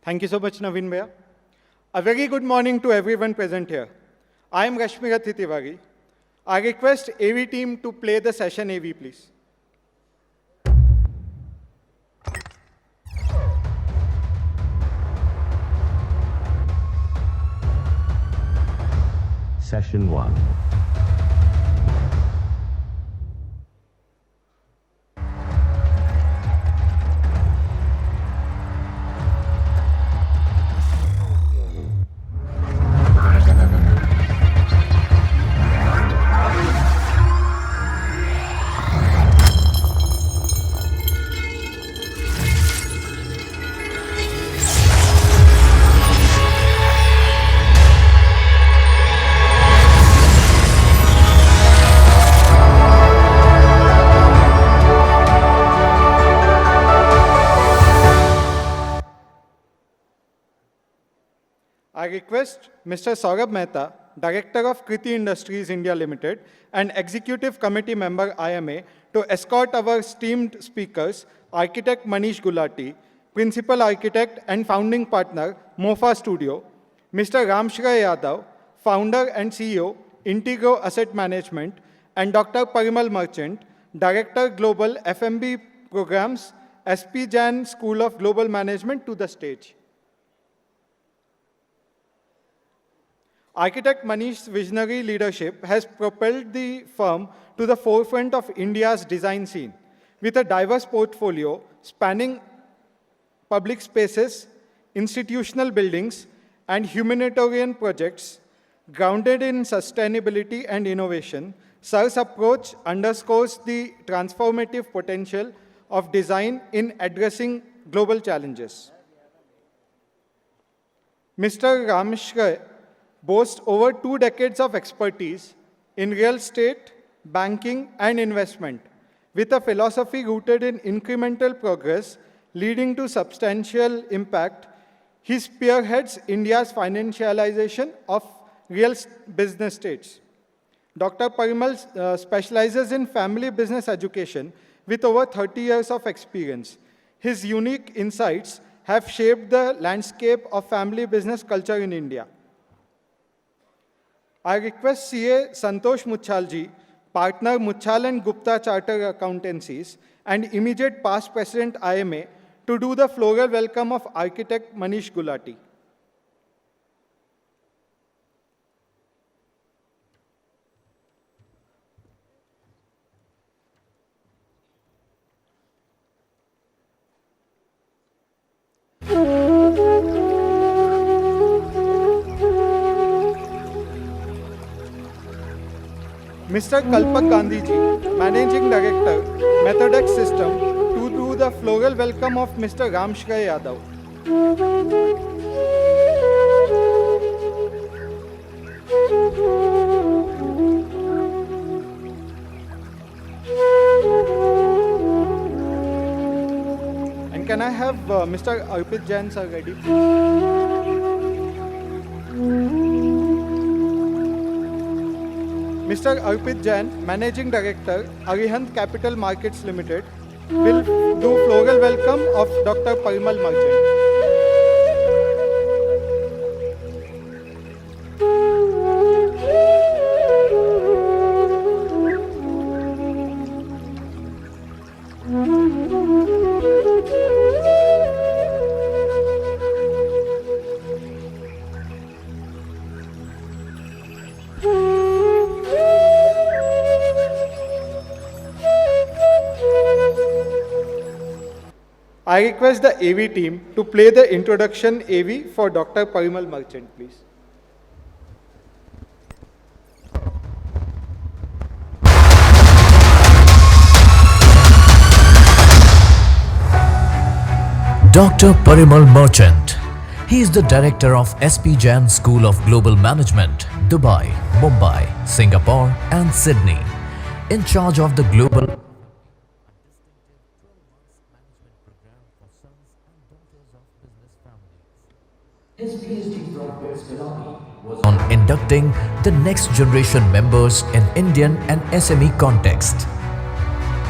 Thank you so much, Naveen Bhaiya. A very good morning to everyone present here. I am Rashmirathi Tiwari. I request AV team to play the session AV, please. Session 1. I request Mr. Saurabh Mehta, Director of Kriti Industries India Limited and Executive Committee Member IMA, to escort our esteemed speakers, Architect Manish Gulati, Principal Architect and Founding Partner, Mofa Studio, Mr. Ramshray Yadav, Founder and CEO, Integro Asset Management, and Dr. Parimal Merchant, Director Global FMB Programs, SP Jain School of Global Management, to the stage. Architect Manish's visionary leadership has propelled the firm to the forefront of India's design scene, with a diverse portfolio spanning public spaces, institutional buildings, and humanitarian projects. Grounded in sustainability and innovation, Sir's approach underscores the transformative potential of design in addressing global challenges. Mr. Ramshray boasts over 2 decades of expertise in real estate, banking, and investment, with a philosophy rooted in incremental progress leading to substantial impact. He spearheads India's financialization of real business states. Dr. Parimal specializes in family business education with over 30 years of experience. His unique insights have shaped the landscape of family business culture in India. I request CA Santosh Muchalji, partner Muchal and Gupta Chartered Accountancies and immediate past president IMA, to do the floral welcome of Architect Manish Gulati. Mr. Kalpak Gandhiji, Managing Director, Methodex System, to do the floral welcome of Mr. Ramshray Yadav. And can I have Mr. Arpit Jain sir ready? Mr. Arpit Jain, Managing Director, Arihant Capital Markets Limited, will do floral welcome of Dr. Parimal Merchant. I request the AV team to play the introduction AV for Dr. Parimal Merchant, please. Dr. Parimal Merchant. He is the director of SP Jain School of Global Management, Dubai, Mumbai, Singapore, and Sydney, in charge of the global His PhD project was on inducting the next generation members in Indian and SME context.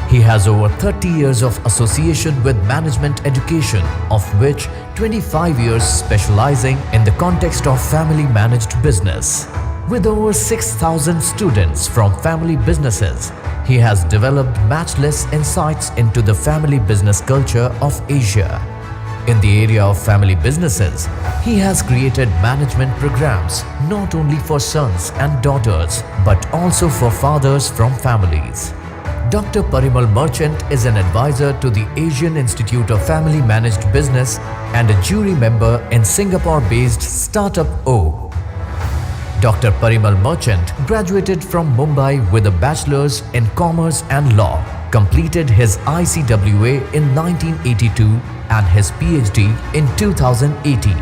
He has over 30 years of association with management education, of which 25 years specializing in the context of family managed business. With over 6,000 students from family businesses, he has developed matchless insights into the family business culture of Asia. In the area of family businesses, he has created management programs not only for sons and daughters but also for fathers from families. Dr. Parimal Merchant is an advisor to the Asian Institute of Family Managed Business and a jury member in Singapore-based Startup O. Dr. Parimal Merchant graduated from Mumbai with a bachelor's in Commerce and Law, completed his ICWA in 1982 and his PhD in 2018.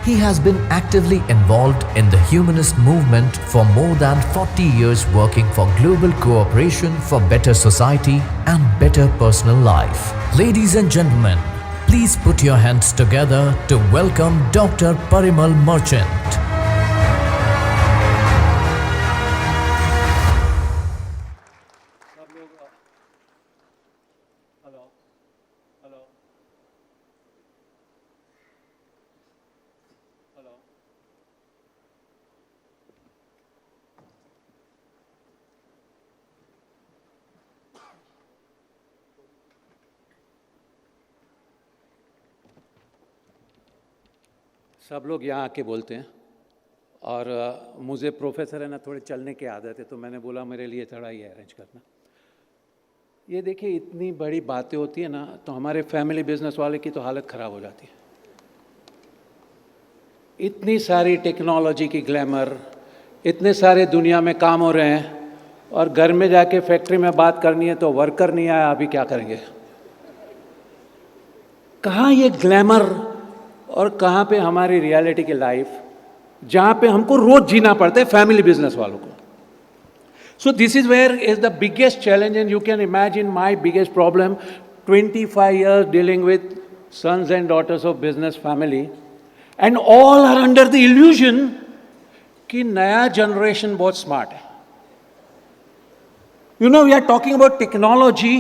He has been actively involved in the humanist movement for more than 40 years, working for global cooperation for better society and better personal life. Ladies and gentlemen, please put your hands together to welcome Dr. Parimal Merchant. सब लोग यहाँ आके बोलते हैं और मुझे professor है ना, थोड़े चलने की आदत है, तो मैंने बोला मेरे लिए थोड़ा ये अरेंज करना। ये देखिए इतनी बड़ी बातें होती है ना, तो हमारे फैमिली बिजनेस वाले की तो हालत ख़राब हो जाती है। इतनी सारी टेक्नोलॉजी की ग्लैमर, इतने सारे दुनिया में काम हो रहे हैं और घर में जाके फैक्ट्री में बात करनी है तो वर्कर नहीं आया, अभी क्या करेंगे? कहाँ ये ग्लैमर और कहाँ पे हमारी रियलिटी की लाइफ, जहाँ पे हमको रोज जीना पड़ता है फैमिली बिजनेस वालों को। So this is where is the biggest challenge and you can imagine my biggest problem. 25 years dealing with sons and daughters of business family and all are under the illusion कि नया generation बहुत smart है। You know, we are talking about technology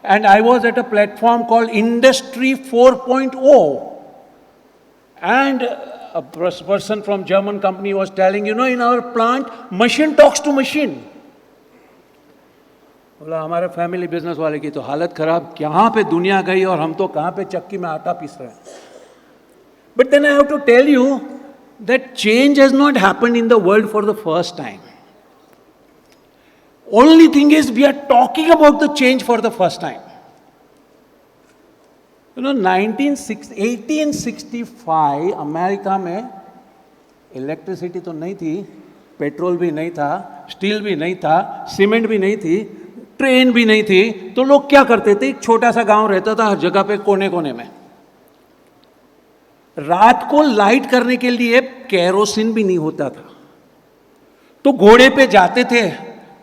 and I was at a platform called Industry 4.0. And a person from German company was telling, you know, in our plant, machine talks to machine. बोला हमारे family business वाले की तो हालत खराब, कहाँ पे दुनिया गई और हम तो कहाँ पे चक्की में आटा पीस रहे हैं। But then I have to tell you that change has not happened in the world for the first time. Only thing is we are talking about the change for the first time. You know, 1865 America में electricity तो नहीं थी, petrol भी नहीं था, steel भी नहीं था, सीमेंट भी नहीं थी, ट्रेन भी नहीं थी, तो लोग क्या करते थे? एक छोटा सा गांव रहता था हर जगह पे, कोने कोने में। रात को लाइट करने के लिए केरोसिन भी नहीं होता था, तो घोड़े पे जाते थे।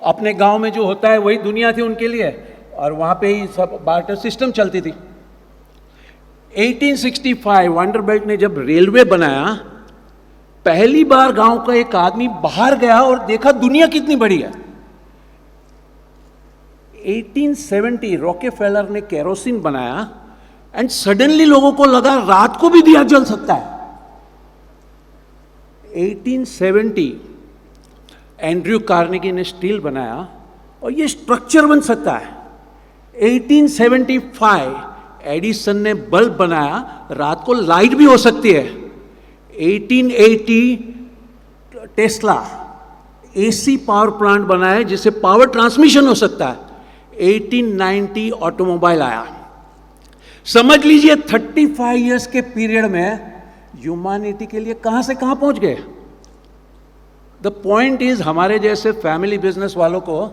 अपने गांव में जो होता है वही दुनिया थी उनके लिए, और वहां पे ही सब बार्टर सिस्टम चलती थी। 1865 वंडरबेल्ट ने जब रेलवे बनाया, पहली बार गांव का एक आदमी बाहर गया और देखा दुनिया कितनी बड़ी है। 1870 रॉकेफेलर ने केरोसिन बनाया एंड सडनली लोगों को लगा रात को भी दिया जल सकता है। 1870 एंड्रयू कार्नेगी ने स्टील बनाया और ये स्ट्रक्चर बन सकता है। 1875 एडिसन ने बल्ब बनाया, रात को लाइट भी हो सकती है। 1880 टेस्ला एसी पावर प्लांट बनाया जिससे पावर ट्रांसमिशन हो सकता है। 1890 ऑटोमोबाइल आया। समझ लीजिए 35 इयर्स के पीरियड में ह्यूमैनिटी के लिए कहां से कहां पहुंच गए। द पॉइंट इज, हमारे जैसे फैमिली बिजनेस वालों को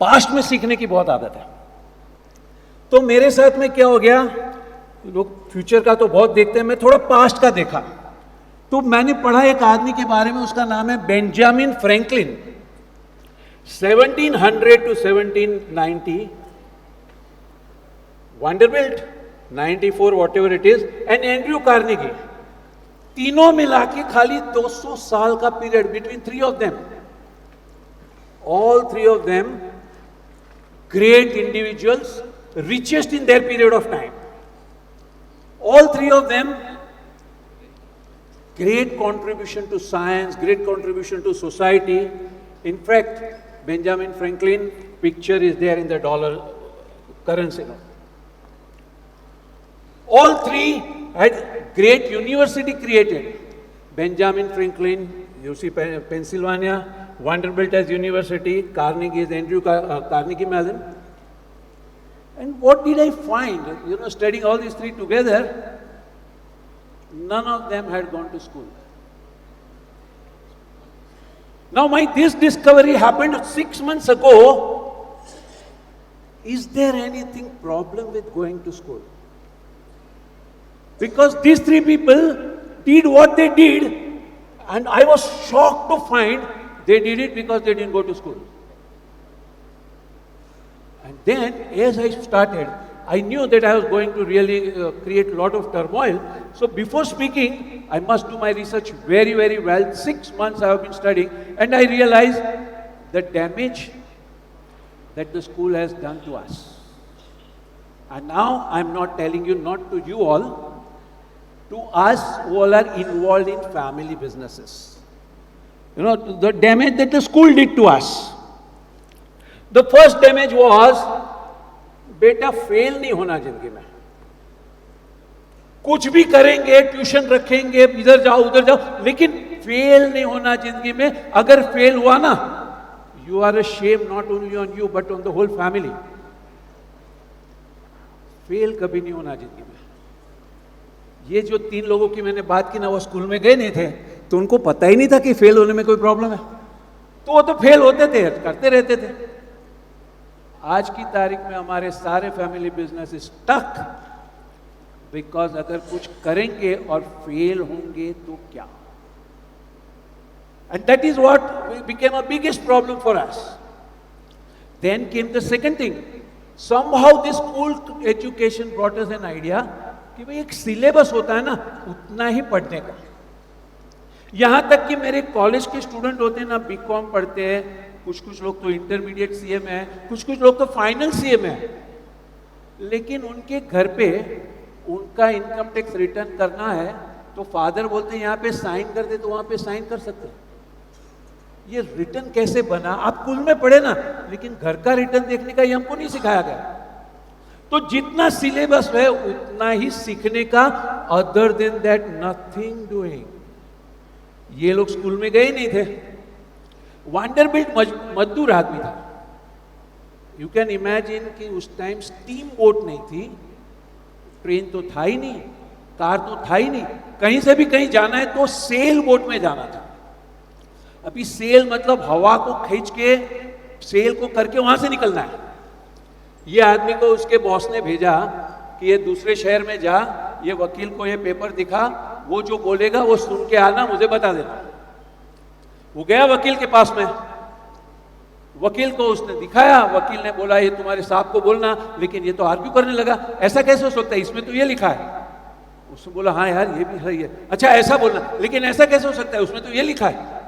पास्ट में सीखने की बहुत आदत है। तो मेरे साथ में क्या हो गया, लोग फ्यूचर का तो बहुत देखते हैं, मैं थोड़ा पास्ट का देखा। तो मैंने पढ़ा एक आदमी के बारे में, उसका नाम है Benjamin Franklin. 1700 to 1790 वंडरबिल्ट, 94 whatever it is, and Andrew Carnegie, तीनों मिला के खाली 200 साल का period between three of them. All three of them great individuals, richest in their period of time. All three of them, great contribution to science, great contribution to society. In fact, Benjamin Franklin picture is there in the dollar currency. All three had great university created. Benjamin Franklin, UC Pennsylvania, Vanderbilt as university, Carnegie is Andrew Carnegie Mellon. And what did I find? Studying all these three together, none of them had gone to school. Now this discovery happened 6 months ago. Is there anything problem with going to school? Because these three people did what they did, and I was shocked to find they did it because they didn't go to school. And then, as I started, I knew that I was going to really create a lot of turmoil. So before speaking, I must do my research very, very well. 6 months I have been studying, and I realized the damage that the school has done to us. And now I'm not telling you, not to you all, to us who all are involved in family businesses. The damage that the school did to us. The first damage was, बेटा fail नहीं होना जिंदगी में. कुछ भी करेंगे, tuition रखेंगे, इधर जाओ उधर जाओ, लेकिन फेल नहीं होना जिंदगी में. अगर फेल हुआ ना, you are a shame not only on you but on the whole family. Fail कभी नहीं होना जिंदगी में. ये जो 3 लोगों की मैंने बात की ना, वो स्कूल में गए नहीं थे, तो उनको पता ही नहीं था कि फेल होने में कोई प्रॉब्लम है. तो वो तो फेल होते थे, करते रहते थे. आज की तारीख में हमारे सारे फैमिली बिजनेस स्टक, बिकॉज अगर कुछ करेंगे और फेल होंगे तो क्या. And that is what became a biggest problem for us. Then came the second thing. Somehow this school education brought us an idea कि भाई एक सिलेबस होता है ना, उतना ही पढ़ने का. यहां तक कि मेरे कॉलेज के स्टूडेंट होते हैं ना, बीकॉम पढ़ते हैं, कुछ लोग तो इंटरमीडिएट सीए में है, कुछ लोग तो फाइनल सीए में है, लेकिन उनके घर पे उनका इनकम टैक्स रिटर्न करना है तो फादर बोलते हैं यहाँ पे साइन कर दे, तो वहां पे साइन कर सकते हैं. ये रिटर्न कैसे बना, आप स्कूल में पढ़े ना, लेकिन घर का रिटर्न देखने का ये हमको नहीं सिखाया गया. तो जितना सिलेबस है उतना ही सीखने का, other than that nothing doing. ये लोग स्कूल में गए नहीं थे. वांडरबिल्ट मजदूर आदमी था. यू कैन इमेजिन कि उस टाइम स्टीम बोट नहीं थी, ट्रेन तो था ही नहीं, कार तो था ही नहीं. कहीं से भी कहीं जाना है तो सेल बोट में जाना था. अभी सेल मतलब हवा को खींच के सेल को करके वहां से निकलना है. ये आदमी को उसके बॉस ने भेजा कि ये दूसरे शहर में जा, ये वकील को ये पेपर दिखा, वो जो बोलेगा वो सुन के आना, मुझे बता देना. वो गया वकील के पास में, वकील को उसने दिखाया, वकील ने बोला ये तुम्हारे साहब को बोलना, लेकिन ये तो आर्ग्यू करने लगा, ऐसा कैसे हो सकता है, इसमें तो ये लिखा है. उसने बोला हाँ यार ये भी सही है. अच्छा ऐसा बोलना, लेकिन ऐसा कैसे हो सकता है, उसमें तो ये लिखा है.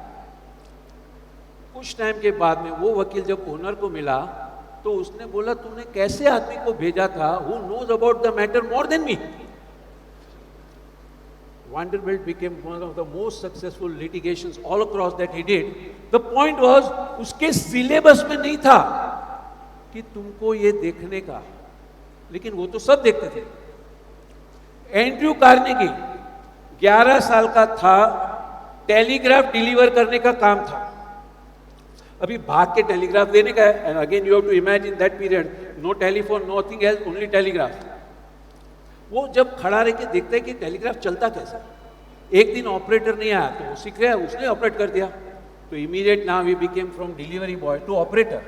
कुछ टाइम के बाद में वो वकील जब ओनर को मिला तो उसने बोला तूने कैसे आदमी को भेजा था, who knows about the matter more than me. Vanderbilt became one of the most successful litigations all across that he did. The point was, उसके सिलेबस में नहीं था कि तुमको ये देखने का, लेकिन वो तो सब देखते थे. एंड्रयू कार्नेगी 11 साल का था, टेलीग्राफ डिलीवर करने का काम था. अभी भाग के टेलीग्राफ देने का है. And again you have to imagine that period, no telephone, nothing else, only telegraph. वो जब खड़ा रह के देखता है कि टेलीग्राफ चलता कैसा. एक दिन ऑपरेटर नहीं आया तो वो सीख गया, उसने ऑपरेट कर दिया. तो इमीडिएट नाउ ही became from delivery boy to operator.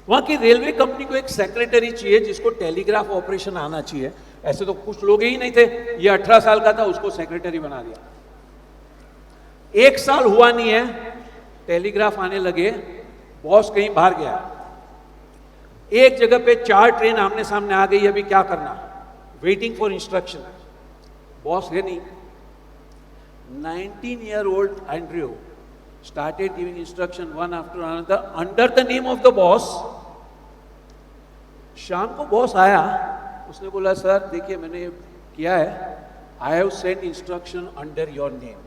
वहां की रेलवे कंपनी को एक सेक्रेटरी चाहिए जिसको टेलीग्राफ ऑपरेशन आना चाहिए. ऐसे तो कुछ लोग ही नहीं थे. ये 18 साल का था, उसको सेक्रेटरी बना दिया. 1 साल हुआ नहीं है, टेलीग्राफ आने लगे. बॉस कहीं बाहर गया, एक जगह पे 4 ट्रेन आमने सामने आ गई. अभी क्या करना, वेटिंग फॉर इंस्ट्रक्शन. बॉस है नहीं. 19-year-old Andrew started giving instruction one after another under the name of the boss. शाम को बॉस आया, उसने बोला सर देखिए मैंने ये किया है, I have sent instruction under your name.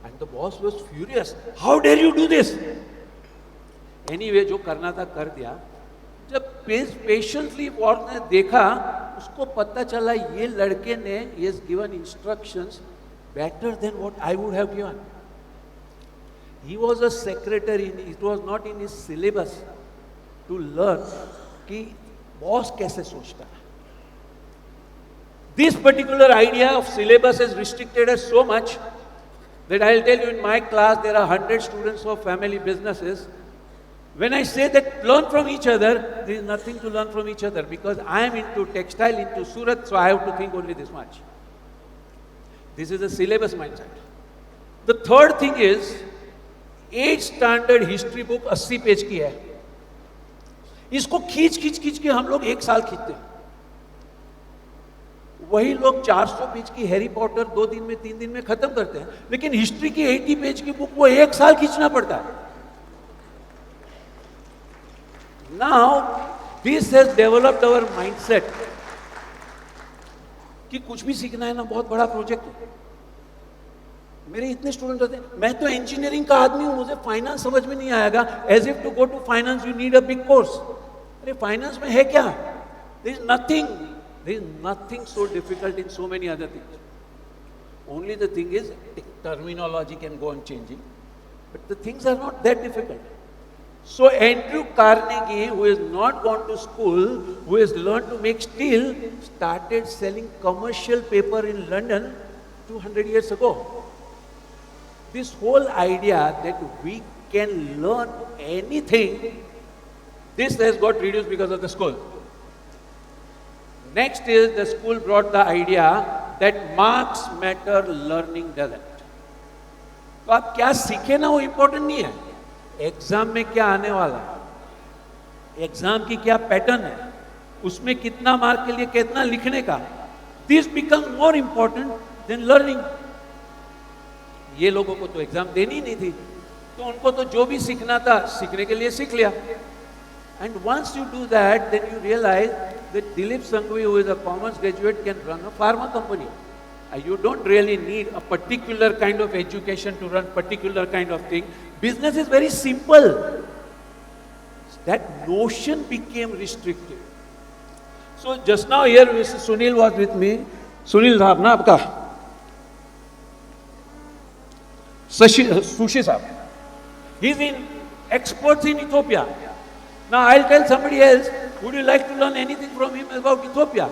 And the boss was furious, how dare you do this. Anyway जो करना था कर दिया. जब पेशेंटली बॉस ने देखा, उसको पता चला ये लड़के ने is given instructions better than what I would have given. He was a secretary, it was not in his syllabus to learn कि boss कैसे सोचता है. This particular idea of syllabus is restricted us so much that I'll tell you in my class there are 100 students of family businesses. When I say that learn from each other, there is nothing to learn from each other because I am into textile, into Surat, so I have to think only this much. This is a syllabus mindset. The third thing is, 8th standard history book 80 page की है. इसको खींच के हम लोग 1 साल खींचते हैं. वही लोग 400 पेज की हैरी पॉटर 2 दिन में 3 दिन में खत्म करते हैं, लेकिन हिस्ट्री की 80 पेज की बुक वो 1 साल खींचना पड़ता है. Now, this has developed our mindset कि कुछ भी सीखना है ना बहुत बड़ा प्रोजेक्ट है. मेरे इतने स्टूडेंट होते हैं, मैं तो इंजीनियरिंग का आदमी हूं, मुझे फाइनेंस समझ में नहीं आएगा. As if to go to finance you need a big course. अरे फाइनेंस में है क्या? There is nothing so difficult in so many other things. Only the thing is terminology can go on changing, but the things are not that difficult. So Andrew Carnegie, who has not gone to school, who has learned to make steel, started selling commercial paper in London 200 years ago. This whole idea that we can learn anything, this has got reduced because of the school. Next is the school brought the idea that marks matter, learning doesn't. तो आप क्या सीखे ना वो important नहीं है. Exam में क्या आने वाला है, एग्जाम की क्या पैटर्न है, उसमें कितना मार्क के लिए कितना लिखने का, this becomes more important than learning. ये लोगों को तो एग्जाम देनी नहीं थी, तो उनको तो जो भी सीखना था सीखने के लिए सीख लिया. And once you do that, then you realise that Dilip Sanghvi, who is a commerce graduate, can run a pharma company. You don't really need a particular kind of education to run particular kind of thing. Business is very simple. That notion became restricted. So just now here Mr. Sunil was with me. Sunil साहब ना आपका Sushi साहब. He's in experts in Ethiopia. Now I'll tell somebody else, would you like to learn anything from him about Ethiopia?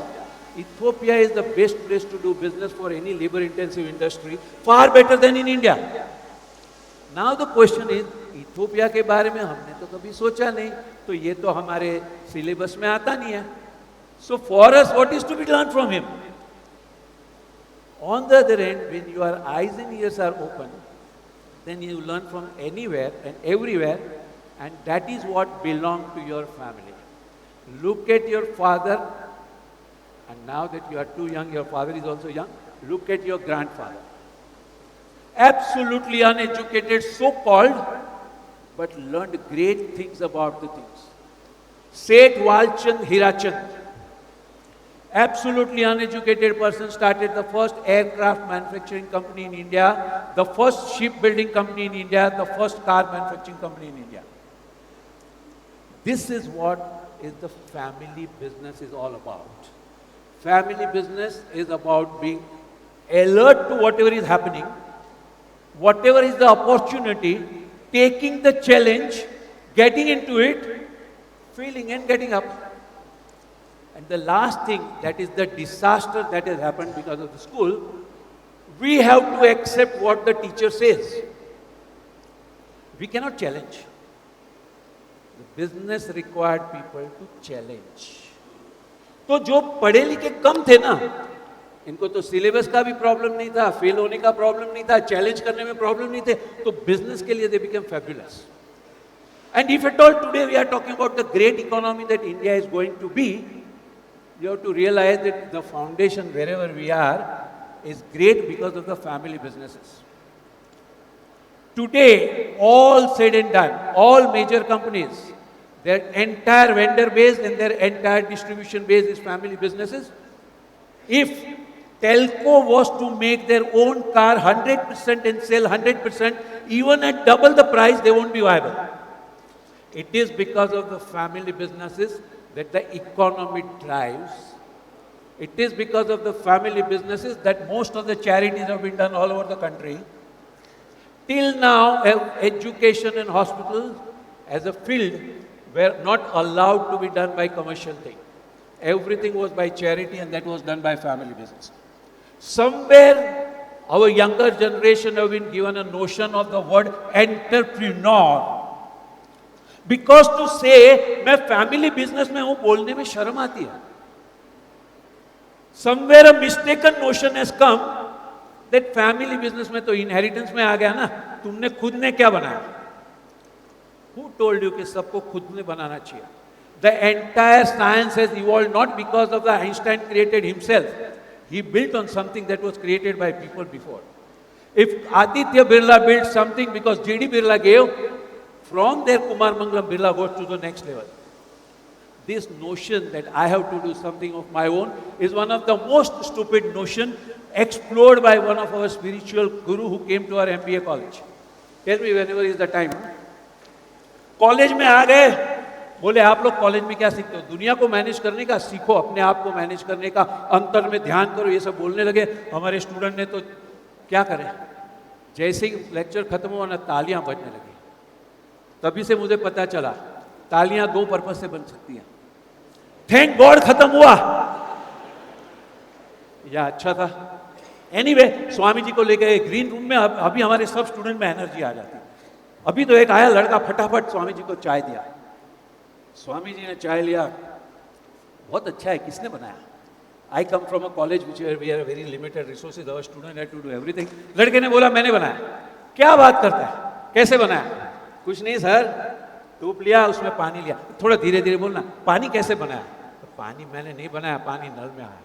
Ethiopia is the best place to do business for any labor-intensive industry, far better than in India. Now the question is, Ethiopia के बारे में हमने तो कभी सोचा नहीं, तो ये तो हमारे सिलेबस में आता नहीं है. So for us, what is to be learned from him? On the other end, when your eyes and ears are open, then you learn from anywhere and everywhere, and that is what belongs to your family. Look at your father. And now that you are too young, your father is also young, look at your grandfather. Absolutely uneducated, so-called, but learned great things about the things. Seth Walchand Hirachand, absolutely uneducated person, started the first aircraft manufacturing company in India, the first shipbuilding company in India, the first car manufacturing company in India. This is what is the family business is all about. Family business is about being alert to whatever is happening, whatever is the opportunity, taking the challenge, getting into it, feeling and getting up. And the last thing, that is the disaster that has happened because of the school, we have to accept what the teacher says. We cannot challenge. The business required people to challenge. तो जो पढ़े लिखे कम थे ना, इनको तो syllabus का भी प्रॉब्लम नहीं था, फेल होने का प्रॉब्लम नहीं था, चैलेंज करने में प्रॉब्लम नहीं थे, तो बिजनेस के लिए they become fabulous. And if at all today we are talking about the great economy that India is going to be, you have to realise that the foundation wherever we are is great because of the family businesses. Today all said and done, all major companies, Their entire vendor base and their entire distribution base is family businesses. If Telco was to make their own car 100% and sell 100%, even at double the price, they won't be viable. It is because of the family businesses that the economy thrives. It is because of the family businesses that most of the charities have been done all over the country. Till now, education and hospitals as a field were not allowed to be done by commercial thing. Everything was by charity and that was done by family business. Somewhere, our younger generation have been given a notion of the word entrepreneur. Because to say, मैं family business में हूँ, बोलने में शर्म आती है. Somewhere a mistaken notion has come that family business में तो inheritance में आ गया ना, तुमने खुद ने क्या बनाया? Who told you कि सबको खुद ने बनाना चाहिए? The entire science has evolved not because of the Einstein created himself. He built on something that was created by people before. If Aditya Birla built something because J.D. Birla gave, from there Kumar Mangalam Birla goes to the next level. This notion that I have to do something of my own is one of the most stupid notion explored by one of our spiritual guru who came to our MBA college. Tell me whenever is the time. College में आ गए, बोले आप लोग college में क्या सीखते हो? दुनिया को मैनेज करने का सीखो, अपने आप को मैनेज करने का, अंतर में ध्यान करो, ये सब बोलने लगे. हमारे स्टूडेंट ने तो क्या करें, जैसे ही लेक्चर खत्म हुआ ना तालियां बजने लगी. तभी से मुझे पता चला तालियां दो पर्पस से बन सकती हैं. थैंक गॉड खत्म हुआ, या अच्छा था. एनीवे, स्वामी जी को लेकर ग्रीन रूम में अभी हमारे सब स्टूडेंट में एनर्जी आ जाती है. अभी तो एक आया लड़का, फटाफट स्वामी जी को चाय दिया. स्वामी जी ने चाय लिया, बहुत अच्छा है, किसने बनाया? I come from a college which we are very limited resources, our student had to do everything. लड़के ने बोला मैंने बनाया. क्या बात करता है, कैसे बनाया? कुछ नहीं सर, टूप लिया, उसमें पानी लिया. थोड़ा धीरे धीरे बोलना, पानी कैसे बनाया? तो पानी मैंने नहीं बनाया, पानी नल में आया.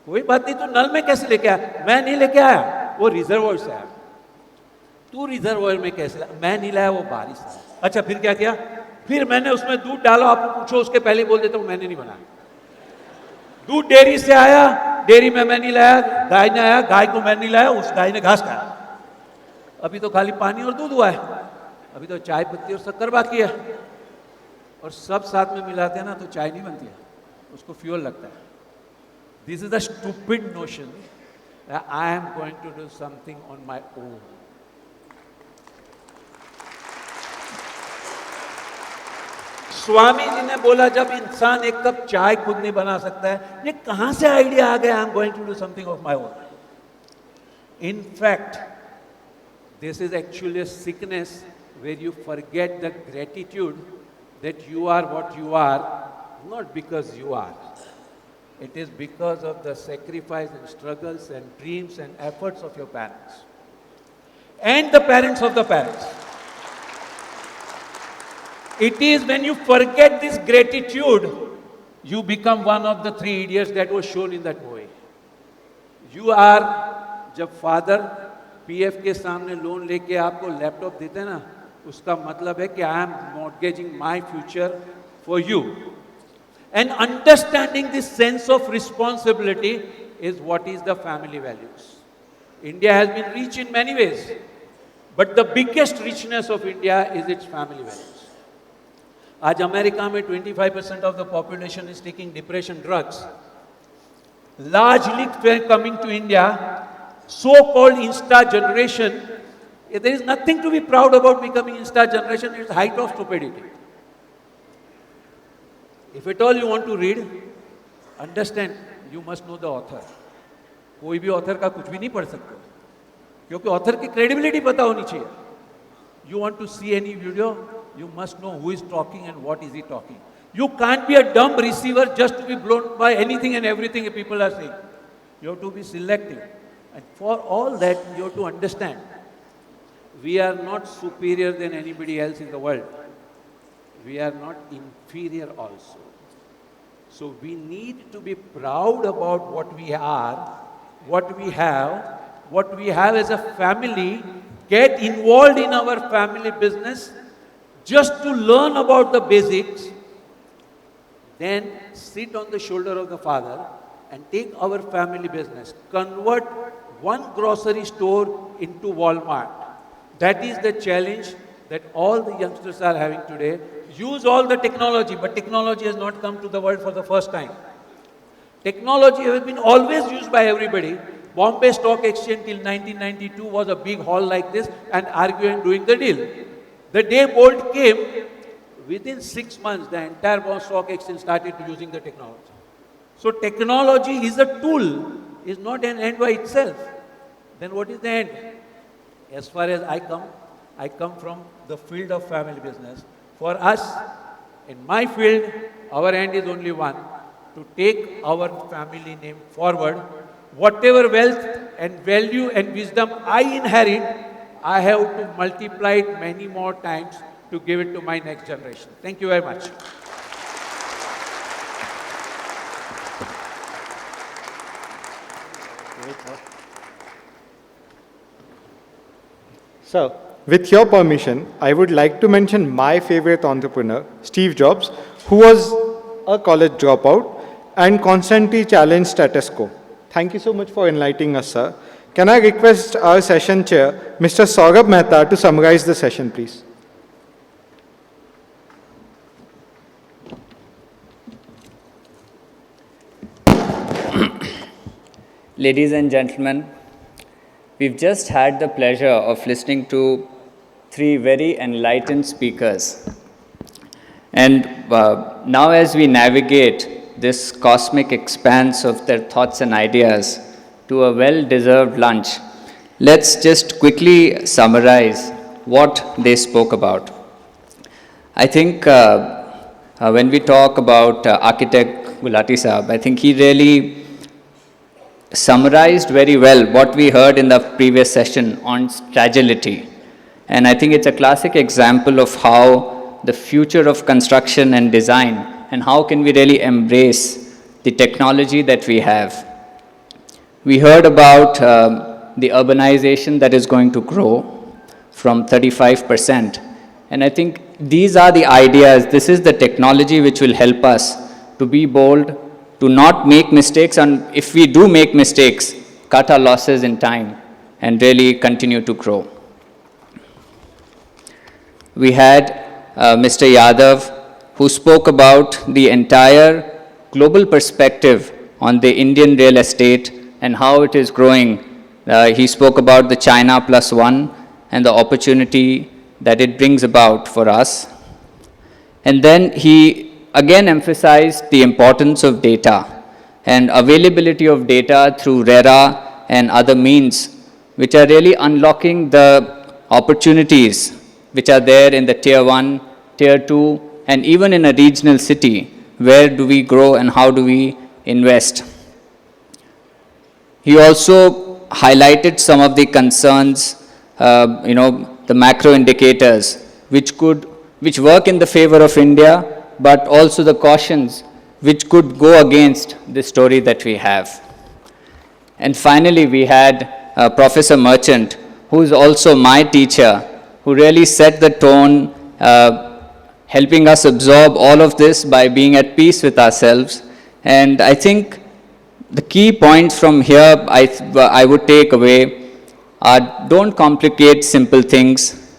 कोई बात नहीं, तू नल में कैसे लेके आया? मैं नहीं लेके आया, वो रिजर्वोयर से आया. तू रिजर्वोयर में कैसे लाया? मैं नहीं लाया, वो बारिश से आया. अच्छा, फिर क्या किया? फिर मैंने उसमें दूध डाला. आपको पूछो, उसके पहले बोल देता हूं मैंने नहीं बनाया. दूध डेयरी से आया, डेयरी में मैं नहीं लाया, गाय ने आया, गाय को मैं नहीं लाया, उस गाय ने घास खाया. अभी तो खाली पानी और दूध हुआ है, अभी तो चाय पत्ती और शक्कर बाकी है. और सब साथ में मिलाते हैं ना तो चाय नहीं बनती है, उसको फ्यूल लगता है. This is the stupid notion that I am going to do something on my own. Swami ji ने बोला जब इंसान एक कप चाय खुद नहीं बना सकता है, ये कहां से आइडिया आ गया, I am going to do something of my own. In fact, this is actually a sickness where you forget the gratitude that you are what you are, not because you are. It is because of the sacrifice and struggles and dreams and efforts of your parents and the parents of the parents. It is when you forget this gratitude, you become one of the three idiots that was shown in that movie. You are, जब father PF के सामने loan लेके आपको laptop देते हैं ना, उसका मतलब है कि I am mortgaging my future for you. And understanding this sense of responsibility is what is the family values. India has been rich in many ways, but the biggest richness of India is its family values. आज America में 25% of the population is taking depression drugs. Largely coming to India, so-called Insta generation, there is nothing to be proud about becoming Insta generation. It's height of stupidity. If at all you want to read, understand, you must know the author. कोई भी author का कुछ भी नहीं पढ़ सकते, क्योंकि author की credibility पता होनी चाहिए. You want to see any video, you must know who is talking and what is he talking. You can't be a dumb receiver just to be blown by anything and everything people are saying. You have to be selective. And for all that, you have to understand, we are not superior than anybody else in the world. We are not inferior also. So we need to be proud about what we are, what we have as a family. Get involved in our family business. just to learn about the basics, then sit on the shoulder of the father and take our family business, convert one grocery store into Walmart. That is the challenge that all the youngsters are having today. Use all the technology, but technology has not come to the world for the first time. Technology has been always used by everybody. Bombay Stock Exchange till 1992 was a big hall like this and arguing doing the deal. The day Bolt came, within 6 months, the entire Bombay Stock Exchange started using the technology. So technology is a tool, is not an end by itself. Then what is the end? As far as I come from the field of family business. For us, in my field, our end is only one, to take our family name forward. Whatever wealth and value and wisdom I inherit, I have to multiply it many more times to give it to my next generation. Thank you very much. So, with your permission, I would like to mention my favorite entrepreneur, Steve Jobs, who was a college dropout and constantly challenged status quo. Thank you so much for enlightening us, sir. Can I request our session chair, Mr. Saurabh Mehta, to summarize the session, please? Ladies and gentlemen, we've just had the pleasure of listening to three very enlightened speakers. And now as we navigate this cosmic expanse of their thoughts and ideas to a well-deserved lunch, let's just quickly summarize what they spoke about. I think when we talk about architect Gulati Sahab, I think he really summarized very well what we heard in the previous session on fragility. And I think it's a classic example of how the future of construction and design and how can we really embrace the technology that we have. We heard about the urbanization that is going to grow from 35%. And I think these are the ideas, this is the technology which will help us to be bold, to not make mistakes, and if we do make mistakes, cut our losses in time and really continue to grow. We had Mr. Yadav, who spoke about the entire global perspective on the Indian real estate and how it is growing. He spoke about the China Plus One and the opportunity that it brings about for us. And then he again emphasized the importance of data and availability of data through RERA and other means, which are really unlocking the opportunities which are there in the Tier 1, Tier 2, and even in a regional city. Where do we grow and how do we invest? He also highlighted some of the concerns, the macro indicators, which work in the favor of India, but also the cautions which could go against the story that we have. And finally, we had Professor Merchant, who is also my teacher, who really set the tone, helping us absorb all of this by being at peace with ourselves. And I think the key points from here I would take away are: don't complicate simple things,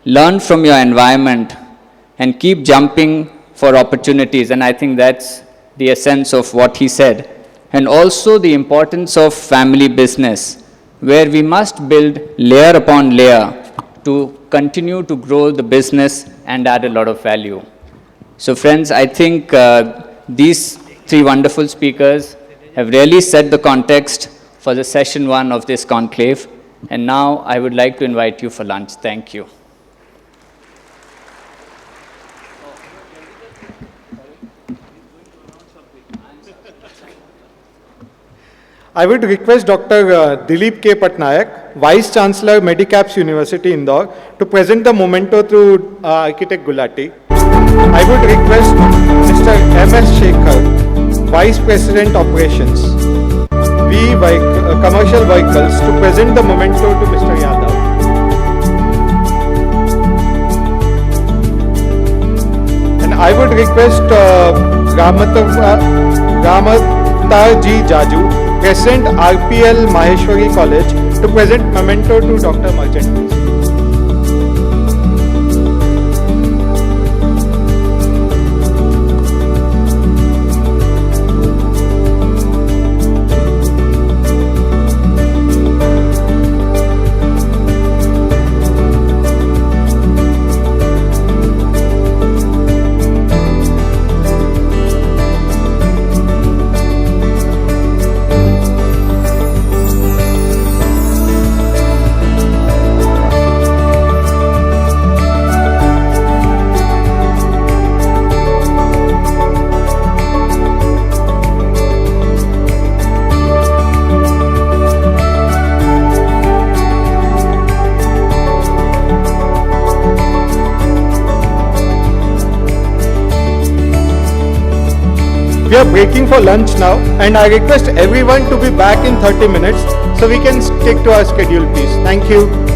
learn from your environment, and keep jumping for opportunities. And I think that's the essence of what he said. And also the importance of family business, where we must build layer upon layer to continue to grow the business and add a lot of value. So friends, I think these three wonderful speakers have really set the context for the session 1 of this conclave. And now I would like to invite you for lunch. Thank you. I would request Dr. Dilip K. Patnaik, Vice Chancellor, Medicaps University, Indore, to present the memento to Architect Gulati. I would request Mr. M.S. Shekhar, Vice President Operations, Commercial Vehicles, to present the memento to Mr. Yadav. I would request Ramatar Ji Jaju, President RPL Maheshwari College, to present memento to Dr. Merchant, please. We are breaking for lunch now, and I request everyone to be back in 30 minutes so we can stick to our schedule, please. Thank you.